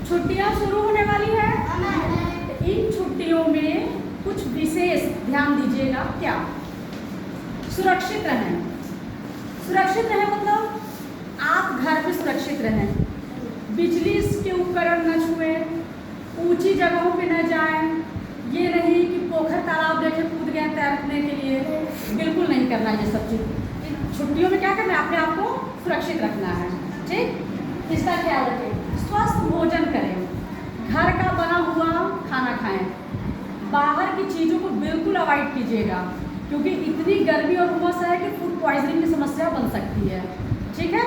छुट्टियां शुरू होने वाली है। इन छुट्टियों में कुछ विशेष ध्यान दीजिएगा। क्या? सुरक्षित रहें। सुरक्षित रहें मतलब आप घर में सुरक्षित रहें, बिजली के उपकरण न छुएं, ऊंची जगहों पे न जाएं। ये नहीं कि पोखर तालाब देखे कूद गए तैरने के लिए, बिल्कुल नहीं करना ये सब चीज़। छुट्टियों में क्या करना है? अपने आप को सुरक्षित रखना है। ठीक, इसका ख्याल रखें। स्वस्थ भोजन करें, घर का बना हुआ खाना खाएं, बाहर की चीज़ों को बिल्कुल अवॉइड कीजिएगा, क्योंकि इतनी गर्मी और उमस है कि फूड पॉइजनिंग की समस्या बन सकती है। ठीक है,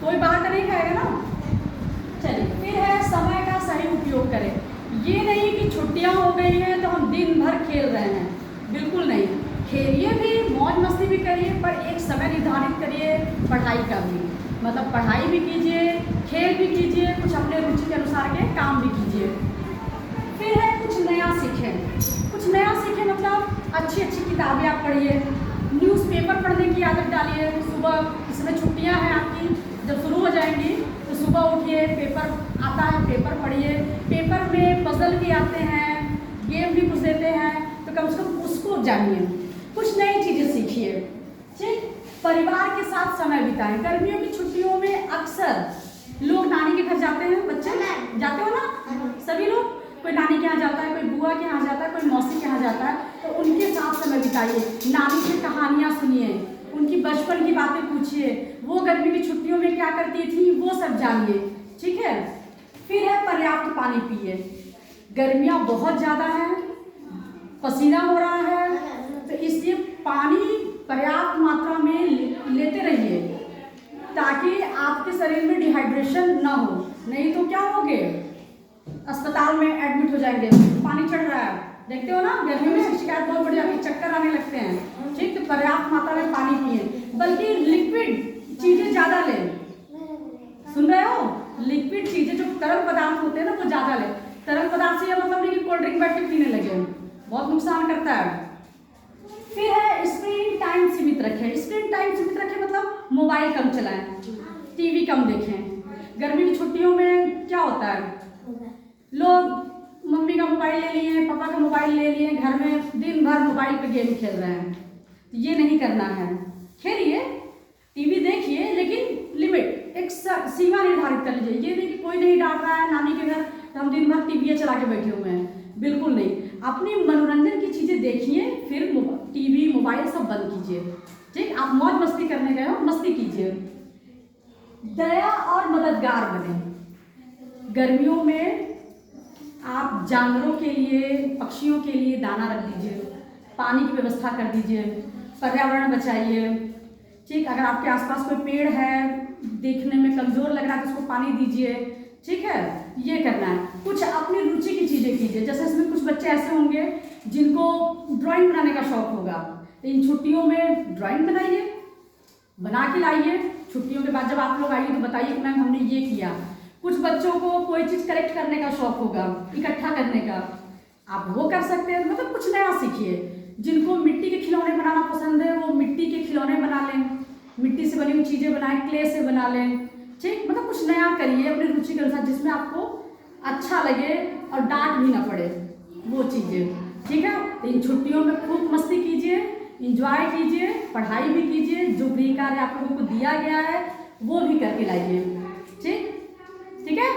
कोई बाहर का नहीं खाएगा ना। चलिए, फिर है समय का सही उपयोग करें। ये नहीं कि छुट्टियां हो गई हैं तो हम दिन भर खेल रहे हैं, बिल्कुल नहीं। खेलिए भी, मौज मस्ती भी करिए, पर एक समय निर्धारित करिए पढ़ाई का भी। मतलब पढ़ाई भी कीजिए, खेल भी कीजिए, कुछ अपने रुचि के अनुसार के काम भी कीजिए। फिर है कुछ नया सीखें। कुछ नया सीखें मतलब अच्छी अच्छी किताबें आप पढ़िए, न्यूज़पेपर पढ़ने की आदत डालिए। सुबह, इसमें छुट्टियां हैं आपकी, जब शुरू हो जाएंगी तो सुबह उठिए, पेपर आता है पेपर पढ़िए। पेपर में पजल भी आते हैं, गेम भी कुछ देते हैं, तो कम से कम उसको जानिए, कुछ नई चीज़ें सीखिए। ठीक, परिवार के साथ समय बिताएं। गर्मियों की छुट्टियों में अक्सर लोग नानी के घर जाते हैं। बच्चे जाते हो ना सभी लोग? कोई नानी के यहाँ जाता है, कोई बुआ के यहाँ जाता है, कोई मौसी के यहाँ जाता है, तो उनके साथ समय बिताइए। नानी से कहानियाँ सुनिए, उनकी बचपन की बातें पूछिए, वो गर्मी की छुट्टियों में क्या करती थी वो सब जानिए। ठीक है, फिर है पर्याप्त पानी पिए। गर्मियाँ बहुत ज़्यादा हैं, पसीना हो रहा है, तो इसलिए पानी पर्याप्त मात्रा में लेते रहिए, ताकि आपके शरीर में डिहाइड्रेशन ना हो। नहीं तो क्या होगे, अस्पताल में एडमिट हो जाएंगे। पानी चढ़ रहा है, देखते हो ना, गर्मी में शिकायत बहुत बढ़ जाती है, चक्कर आने लगते हैं। ठीक, तो पर्याप्त मात्रा में पानी पिए, बल्कि लिक्विड चीज़ें ज़्यादा लें। सुन रहे हो? लिक्विड चीज़ें, जो तरल पदार्थ होते हैं ना, वो ज़्यादा लें। तरल पदार्थ से यह मतलब नहीं कि कोल्ड ड्रिंक बैठ के पीने लगे, बहुत नुकसान करता है। फिर है स्क्रीन टाइम सीमित रखें। स्क्रीन टाइम सीमित रखें मतलब मोबाइल कम चलाएं, टीवी कम देखें। गर्मी की छुट्टियों में क्या होता है, लोग मम्मी का मोबाइल ले लिए, पापा का मोबाइल ले लिए, घर में दिन भर मोबाइल पे गेम खेल रहे हैं। ये नहीं करना है। खेलिए, टीवी देखिए, लेकिन लिमिट, एक सीमा निर्धारित कर लीजिए। ये नहीं कि कोई नहीं डांट रहा है नानी के घर तो हम दिन भर टीवी चला के बैठे हुए हैं, बिल्कुल नहीं। अपनी मनोरंजन की चीज़ें देखिए, फिर टीवी मोबाइल सब बंद कीजिए। ठीक, आप मौज मस्ती करने गए हो, मस्ती कीजिए। दया और मददगार बने। गर्मियों में आप जानवरों के लिए, पक्षियों के लिए दाना रख दीजिए, पानी की व्यवस्था कर दीजिए, पर्यावरण बचाइए। ठीक, अगर आपके आसपास कोई पेड़ है, देखने में कमज़ोर लग रहा है तो उसको पानी दीजिए। ठीक है, ये करना है। कुछ अपनी रुचि की चीज़ें कीजिए, जैसे इसमें कुछ बच्चे ऐसे होंगे जिनको ड्राइंग बनाने का शौक होगा, इन छुट्टियों में ड्राइंग बनाइए, बना के लाइए। छुट्टियों के बाद जब आप लोग आइए तो बताइए कि मैम हमने ये किया। कुछ बच्चों को कोई चीज़ कलेक्ट करने का शौक होगा, इकट्ठा करने का, आप वो कर सकते हैं। मतलब कुछ नया सीखिए। जिनको मिट्टी के खिलौने बनाना पसंद है वो मिट्टी के खिलौने बना लें, मिट्टी से बनी हुई चीज़ें बनाएं, क्ले से बना लें। ठीक, मतलब कुछ नया करिए अपनी रुचि के अनुसार, जिसमें आपको अच्छा लगे और डांट भी ना पड़े, वो चीज़ें। ठीक है, तो इन छुट्टियों में खूब मस्ती कीजिए, इंजॉय कीजिए, पढ़ाई भी कीजिए, जो गृह कार्य आप लोगों को दिया गया है वो भी करके लाइए। ठीक, ठीक है।